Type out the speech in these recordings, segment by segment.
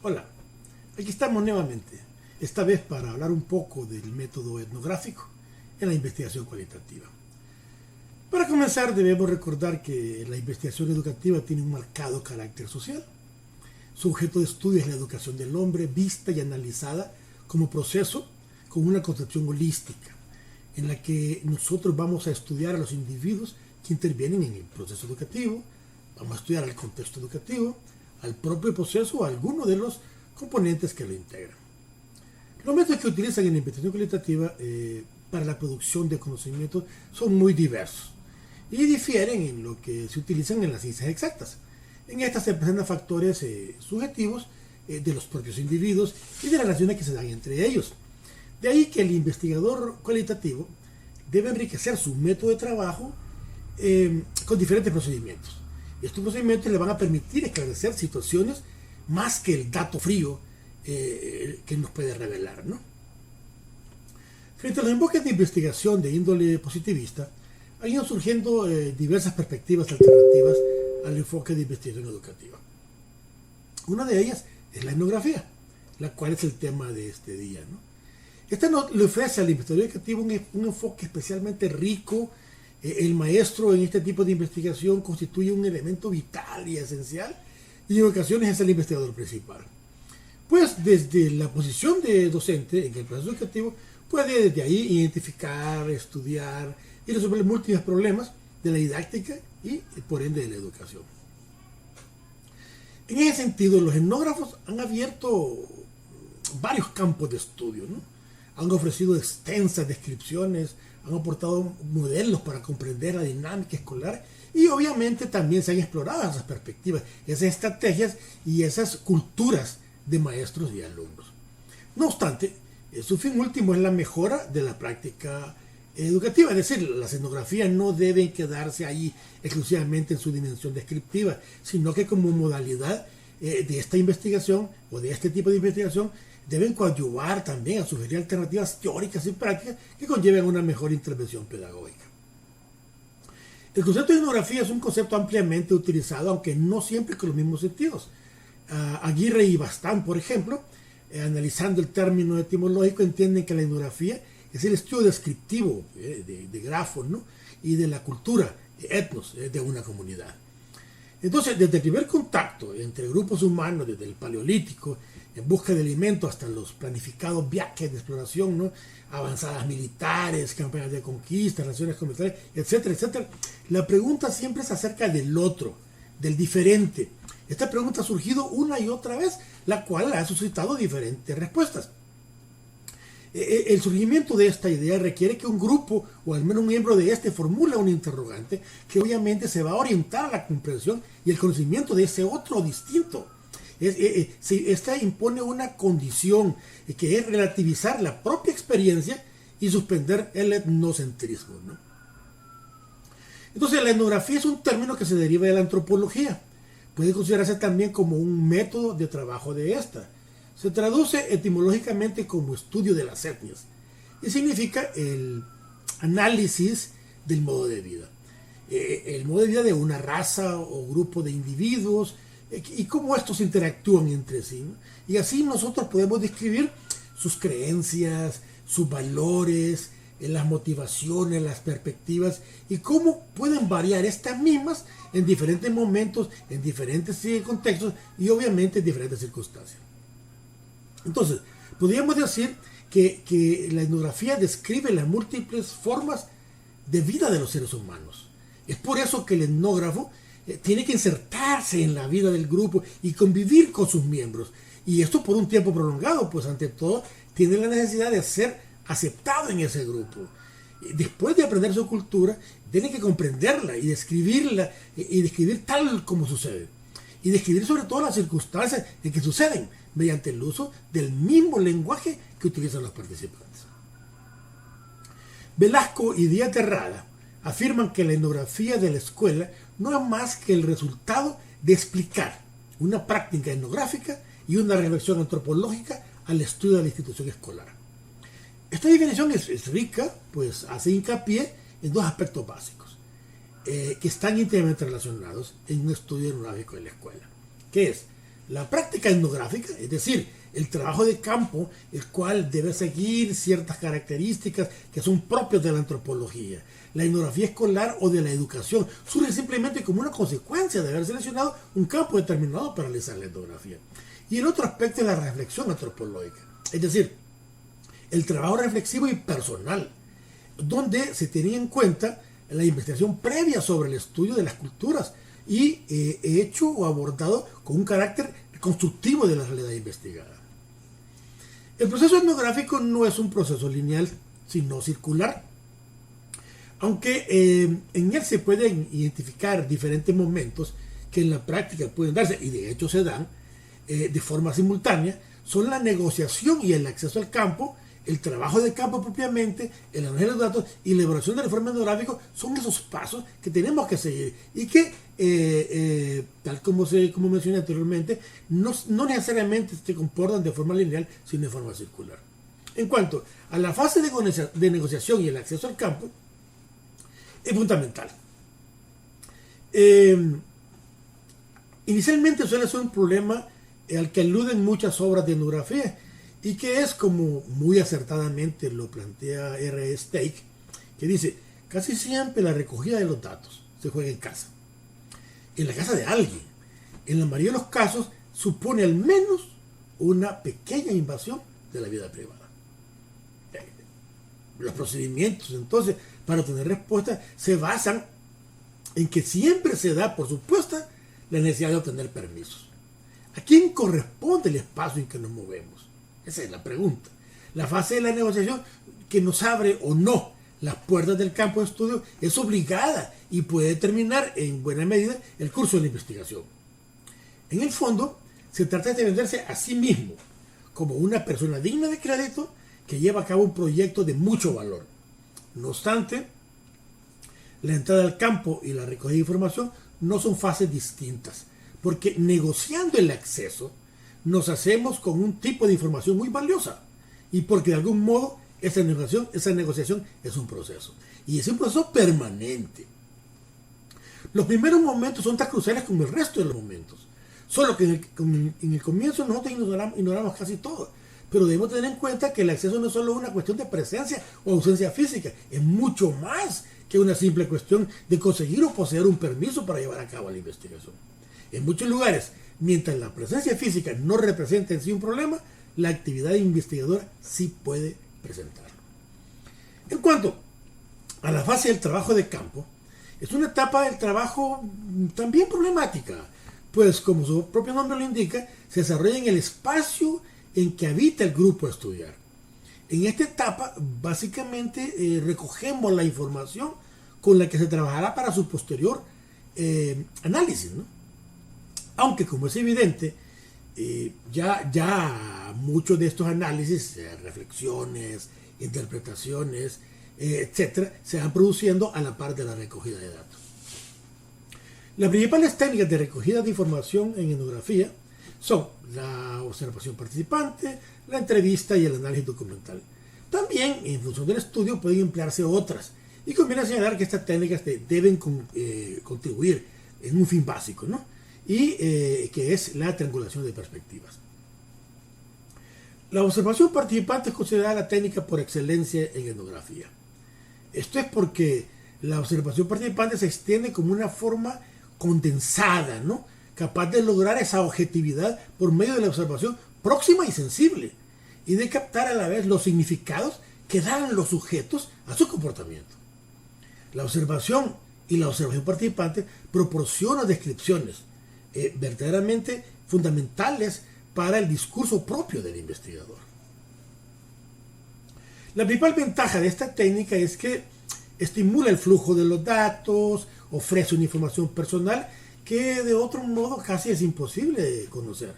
Hola, aquí estamos nuevamente, esta vez para hablar un poco del método etnográfico en la investigación cualitativa. Para comenzar debemos recordar que la investigación educativa tiene un marcado carácter social. Su objeto de estudio es la educación del hombre vista y analizada como proceso con una concepción holística, en la que nosotros vamos a estudiar a los individuos que intervienen en el proceso educativo, vamos a estudiar al contexto educativo, al propio proceso o a alguno de los componentes que lo integran. Los métodos que utilizan en la investigación cualitativa para la producción de conocimientos son muy diversos y difieren en lo que se utilizan en las ciencias exactas. En estas se presentan factores subjetivos de los propios individuos y de las relaciones que se dan entre ellos. De ahí que el investigador cualitativo debe enriquecer su método de trabajo con diferentes procedimientos. Estos procedimientos le van a permitir esclarecer situaciones más que el dato frío que nos puede revelar, ¿no? Frente a los enfoques de investigación de índole positivista, han ido surgiendo diversas perspectivas alternativas al enfoque de investigación educativa. Una de ellas es la etnografía, la cual es el tema de este día, ¿no? Esta le ofrece al investigador educativo un enfoque especialmente rico. El maestro en este tipo de investigación constituye un elemento vital y esencial, y en ocasiones es el investigador principal. Pues desde la posición de docente en el proceso educativo puede desde ahí identificar, estudiar y resolver múltiples problemas de la didáctica y por ende de la educación. En ese sentido, los etnógrafos han abierto varios campos de estudio, ¿no? Han ofrecido extensas descripciones, han aportado modelos para comprender la dinámica escolar y obviamente también se han explorado esas perspectivas, esas estrategias y esas culturas de maestros y alumnos. No obstante, su fin último es la mejora de la práctica educativa, es decir, las etnografías no deben quedarse ahí exclusivamente en su dimensión descriptiva, sino que como modalidad de esta investigación o de este tipo de investigación deben coadyuvar también a sugerir alternativas teóricas y prácticas que conlleven una mejor intervención pedagógica. El concepto de etnografía es un concepto ampliamente utilizado, aunque no siempre con los mismos sentidos. Aguirre y Bastán, por ejemplo, analizando el término etimológico, entienden que la etnografía es el estudio descriptivo de grafos, ¿no? Y de la cultura, etnos, de una comunidad. Entonces, desde el primer contacto entre grupos humanos, desde el paleolítico, en busca de alimentos, hasta los planificados viajes de exploración, ¿no? Avanzadas militares, campañas de conquista, relaciones comerciales, etcétera, etcétera, la pregunta siempre es acerca del otro, del diferente. Esta pregunta ha surgido una y otra vez, la cual ha suscitado diferentes respuestas. El surgimiento de esta idea requiere que un grupo, o al menos un miembro de este, formule un interrogante que obviamente se va a orientar a la comprensión y el conocimiento de ese otro distinto. Esta impone una condición que es relativizar la propia experiencia y suspender el etnocentrismo, ¿no? Entonces, la etnografía es un término que se deriva de la antropología. Puede considerarse también como un método de trabajo de esta. Se traduce etimológicamente como estudio de las etnias y significa el análisis del modo de vida. El modo de vida de una raza o grupo de individuos y cómo estos interactúan entre sí, ¿no? Y así nosotros podemos describir sus creencias, sus valores, las motivaciones, las perspectivas y cómo pueden variar estas mismas en diferentes momentos, en diferentes contextos y obviamente en diferentes circunstancias. Entonces, podríamos decir que la etnografía describe las múltiples formas de vida de los seres humanos. Es por eso que el etnógrafo tiene que insertarse en la vida del grupo y convivir con sus miembros. Y esto por un tiempo prolongado, pues ante todo tiene la necesidad de ser aceptado en ese grupo. Después de aprender su cultura, tiene que comprenderla y describirla y describir tal como sucede. Y describir sobre todo las circunstancias en que suceden mediante el uso del mismo lenguaje que utilizan los participantes. Velasco y Díaz de Rada afirman que la etnografía de la escuela no es más que el resultado de explicar una práctica etnográfica y una reflexión antropológica al estudio de la institución escolar. Esta definición es rica, pues hace hincapié en dos aspectos básicos que están íntimamente relacionados en un estudio etnográfico de la escuela, que es La práctica etnográfica, es decir, el trabajo de campo, el cual debe seguir ciertas características que son propias de la antropología. La etnografía escolar o de la educación surge simplemente como una consecuencia de haber seleccionado un campo determinado para realizar la etnografía. Y el otro aspecto es la reflexión antropológica, es decir, el trabajo reflexivo y personal, donde se tenía en cuenta la investigación previa sobre el estudio de las culturas y hecho o abordado con un carácter constructivo de la realidad investigada. El proceso etnográfico no es un proceso lineal, sino circular. Aunque en él se pueden identificar diferentes momentos que en la práctica pueden darse, y de hecho se dan de forma simultánea, son la negociación y el acceso al campo, el trabajo de campo propiamente, el análisis de los datos y la elaboración del informe etnográfico. Son esos pasos que tenemos que seguir y que, tal como mencioné anteriormente, no necesariamente se comportan de forma lineal, sino de forma circular. En cuanto a la fase de negociación y el acceso al campo, es fundamental. Inicialmente suele ser un problema al que aluden muchas obras de etnografía, y que es, como muy acertadamente lo plantea R. Stake, que dice: casi siempre la recogida de los datos se juega en casa, en la casa de alguien. En la mayoría de los casos supone al menos una pequeña invasión de la vida privada. Los procedimientos, entonces, para obtener respuestas se basan en que siempre se da por supuesta la necesidad de obtener permisos. ¿A quién corresponde el espacio en que nos movemos? Esa es la pregunta. La fase de la negociación, que nos abre o no las puertas del campo de estudio, es obligada y puede determinar en buena medida el curso de la investigación. En el fondo, se trata de venderse a sí mismo como una persona digna de crédito que lleva a cabo un proyecto de mucho valor. No obstante, la entrada al campo y la recogida de información no son fases distintas, porque negociando el acceso nos hacemos con un tipo de información muy valiosa, y porque de algún modo esa negociación es un proceso, y es un proceso permanente. Los primeros momentos son tan cruciales como el resto de los momentos, solo que en el comienzo nosotros ignoramos casi todo, pero debemos tener en cuenta que el acceso no es solo una cuestión de presencia o ausencia física, es mucho más que una simple cuestión de conseguir o poseer un permiso para llevar a cabo la investigación. En muchos lugares, mientras la presencia física no representa en sí un problema, la actividad investigadora sí puede presentarlo. En cuanto a la fase del trabajo de campo, es una etapa del trabajo también problemática, pues como su propio nombre lo indica, se desarrolla en el espacio en que habita el grupo a estudiar. En esta etapa, básicamente, recogemos la información con la que se trabajará para su posterior análisis, ¿no? Aunque, como es evidente, ya muchos de estos análisis, reflexiones, interpretaciones, etcétera, se van produciendo a la par de la recogida de datos. Las principales técnicas de recogida de información en etnografía son la observación participante, la entrevista y el análisis documental. También, en función del estudio, pueden emplearse otras, y conviene señalar que estas técnicas deben contribuir en un fin básico, ¿no? Y que es la triangulación de perspectivas. La observación participante es considerada la técnica por excelencia en etnografía. Esto es porque la observación participante se extiende como una forma condensada, ¿no?, capaz de lograr esa objetividad por medio de la observación próxima y sensible, y de captar a la vez los significados que dan los sujetos a su comportamiento. La observación y la observación participante proporcionan descripciones verdaderamente fundamentales para el discurso propio del investigador. La principal ventaja de esta técnica es que estimula el flujo de los datos, ofrece una información personal que de otro modo casi es imposible de conocer.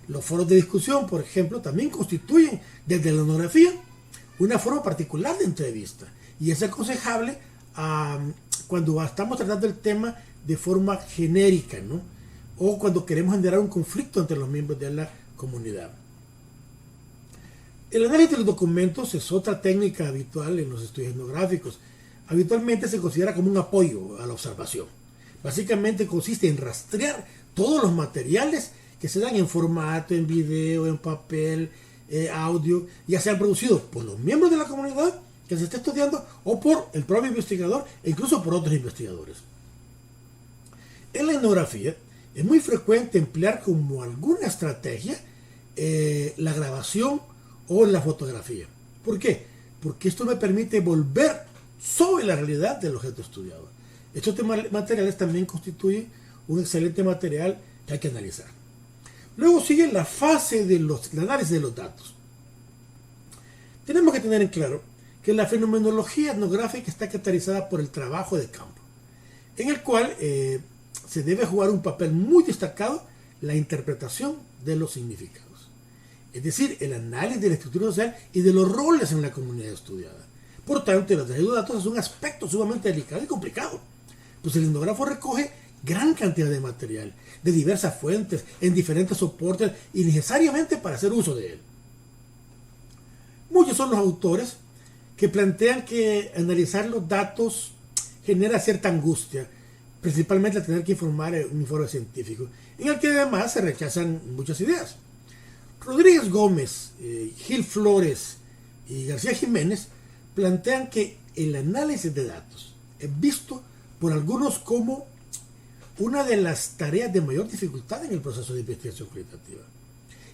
Los foros de discusión, por ejemplo, también constituyen desde la etnografía una forma particular de entrevista, y es aconsejable cuando estamos tratando el tema de forma genérica, ¿no?, o cuando queremos generar un conflicto entre los miembros de la comunidad. El análisis de los documentos es otra técnica habitual en los estudios etnográficos. Habitualmente se considera como un apoyo a la observación. Básicamente consiste en rastrear todos los materiales que se dan en formato, en video, en papel, audio, ya sean producidos por los miembros de la comunidad que se está estudiando o por el propio investigador e incluso por otros investigadores. En la etnografía es muy frecuente emplear como alguna estrategia la grabación o la fotografía. ¿Por qué? Porque esto me permite volver sobre la realidad del objeto estudiado. Estos materiales también constituyen un excelente material que hay que analizar. Luego sigue la fase del análisis de los datos. Tenemos que tener en claro que la fenomenología etnográfica está caracterizada por el trabajo de campo, en el cual se debe jugar un papel muy destacado la interpretación de los significados. Es decir, el análisis de la estructura social y de los roles en la comunidad estudiada. Por tanto, el análisis de datos es un aspecto sumamente delicado y complicado, pues el etnógrafo recoge gran cantidad de material, de diversas fuentes, en diferentes soportes y necesariamente para hacer uso de él. Muchos son los autores que plantean que analizar los datos genera cierta angustia, principalmente al tener que informar un informe científico, en el que además se rechazan muchas ideas. Rodríguez Gómez, Gil Flores y García Jiménez plantean que el análisis de datos es visto por algunos como una de las tareas de mayor dificultad en el proceso de investigación cualitativa.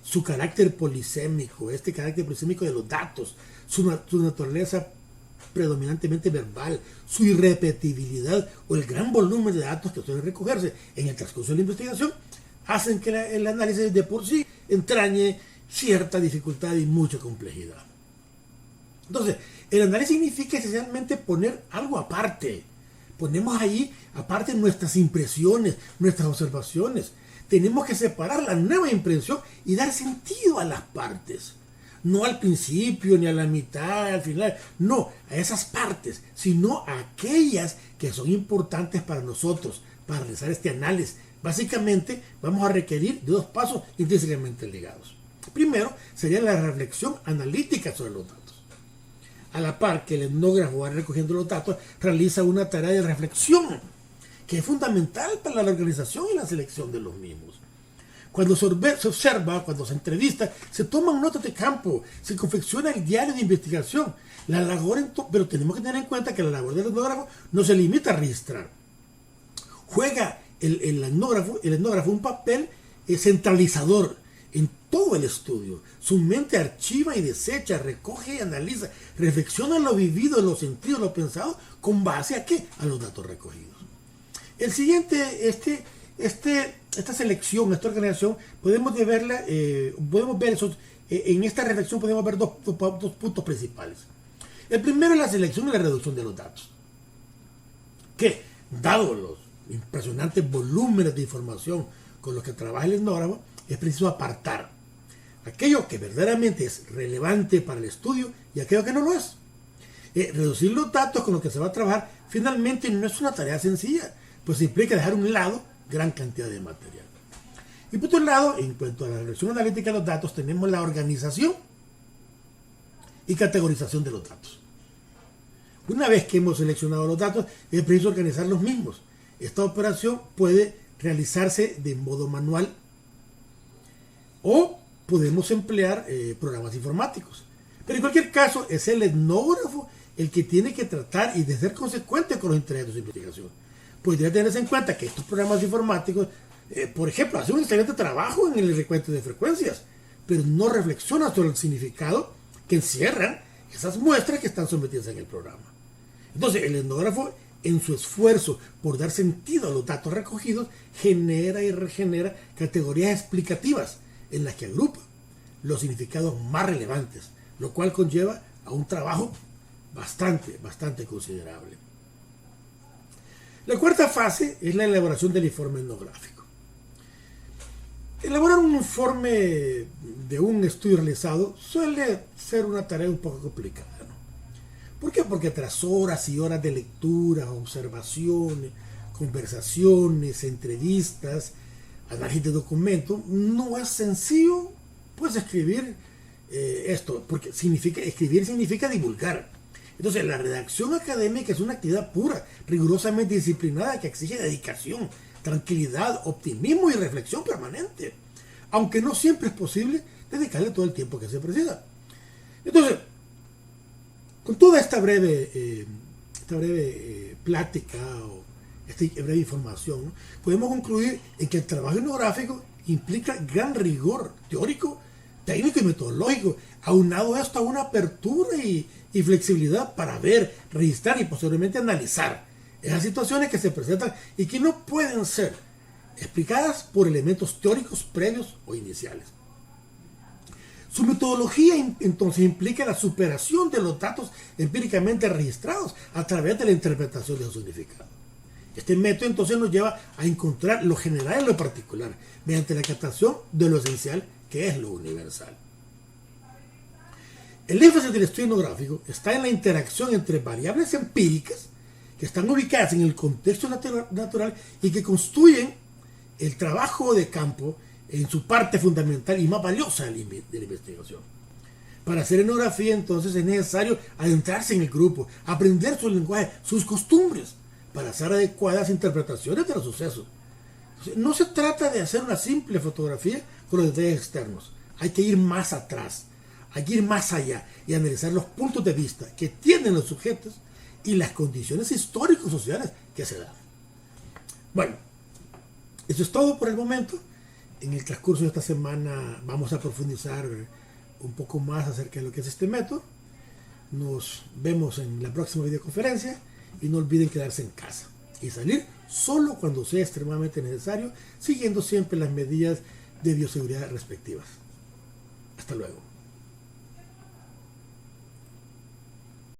Su carácter polisémico, este carácter polisémico de los datos, su naturaleza predominantemente verbal, su irrepetibilidad o el gran volumen de datos que suelen recogerse en el transcurso de la investigación, hacen que el análisis de por sí entrañe cierta dificultad y mucha complejidad. Entonces, el análisis significa esencialmente poner algo aparte. Ponemos ahí aparte nuestras impresiones, nuestras observaciones. Tenemos que separar la nueva impresión y dar sentido a las partes. No al principio, ni a la mitad, al final. No, a esas partes, sino a aquellas que son importantes para nosotros, para realizar este análisis. Básicamente, vamos a requerir de dos pasos intrínsecamente ligados. Primero, sería la reflexión analítica sobre los datos. A la par que el etnógrafo va recogiendo los datos, realiza una tarea de reflexión que es fundamental para la organización y la selección de los mismos. Cuando se observa, cuando se entrevista, se toman notas de campo, se confecciona el diario de investigación. Pero tenemos que tener en cuenta que la labor del etnógrafo no se limita a registrar. Juega el etnógrafo un papel centralizador en todo el estudio. Su mente archiva y desecha, recoge y analiza, reflexiona lo vivido, lo sentido, lo pensado, ¿con base a qué? A los datos recogidos. El siguiente, esta selección, esta organización, podemos ver en esta reflexión podemos ver dos puntos principales. El primero es la selección y la reducción de los datos, que, dado los impresionantes volúmenes de información con los que trabaja el etnógrafo, es preciso apartar aquello que verdaderamente es relevante para el estudio y aquello que no lo es. Reducir los datos con los que se va a trabajar finalmente no es una tarea sencilla, pues implica dejar a un lado gran cantidad de material. Y por otro lado, en cuanto a la reducción analítica de los datos, tenemos la organización y categorización de los datos. Una vez que hemos seleccionado los datos, es preciso organizar los mismos. Esta operación puede realizarse de modo manual o podemos emplear programas informáticos. Pero en cualquier caso, es el etnógrafo el que tiene que tratar y de ser consecuente con los intereses de su investigación. Podría tenerse en cuenta que estos programas informáticos, por ejemplo, hacen un excelente trabajo en el recuento de frecuencias, pero no reflexionan sobre el significado que encierran esas muestras que están sometidas en el programa. Entonces, el etnógrafo, en su esfuerzo por dar sentido a los datos recogidos, genera y regenera categorías explicativas en las que agrupa los significados más relevantes, lo cual conlleva a un trabajo bastante considerable. La cuarta fase es la elaboración del informe etnográfico. Elaborar un informe de un estudio realizado suele ser una tarea un poco complicada, ¿no? ¿Por qué? Porque tras horas y horas de lectura, observaciones, conversaciones, entrevistas, análisis de documentos, no es sencillo pues escribir esto, porque escribir significa divulgar. Entonces, la redacción académica es una actividad pura, rigurosamente disciplinada, que exige dedicación, tranquilidad, optimismo y reflexión permanente. aunque no siempre es posible dedicarle todo el tiempo que se precisa. Entonces, con toda esta breve plática o esta breve información, ¿no?, podemos concluir en que el trabajo etnográfico implica gran rigor teórico, técnico y metodológico, aunado esto a una apertura y flexibilidad para ver, registrar y posteriormente analizar esas situaciones que se presentan y que no pueden ser explicadas por elementos teóricos previos o iniciales. Su metodología entonces implica la superación de los datos empíricamente registrados a través de la interpretación de su significado. Este método entonces nos lleva a encontrar lo general en lo particular, mediante la captación de lo esencial, que es lo universal. El énfasis del estudio etnográfico está en la interacción entre variables empíricas que están ubicadas en el contexto natural y que constituyen el trabajo de campo en su parte fundamental y más valiosa de la investigación. Para hacer etnografía, entonces, es necesario adentrarse en el grupo, aprender su lenguaje, sus costumbres, para hacer adecuadas interpretaciones de los sucesos. No se trata de hacer una simple fotografía con los detalles externos. Hay que ir más atrás, hay que ir más allá y analizar los puntos de vista que tienen los sujetos y las condiciones históricos-sociales que se dan. Bueno, eso es todo por el momento. En el transcurso de esta semana vamos a profundizar un poco más acerca de lo que es este método. Nos vemos en la próxima videoconferencia y no olviden quedarse en casa y salir solo cuando sea extremadamente necesario, siguiendo siempre las medidas de bioseguridad respectivas. Hasta luego.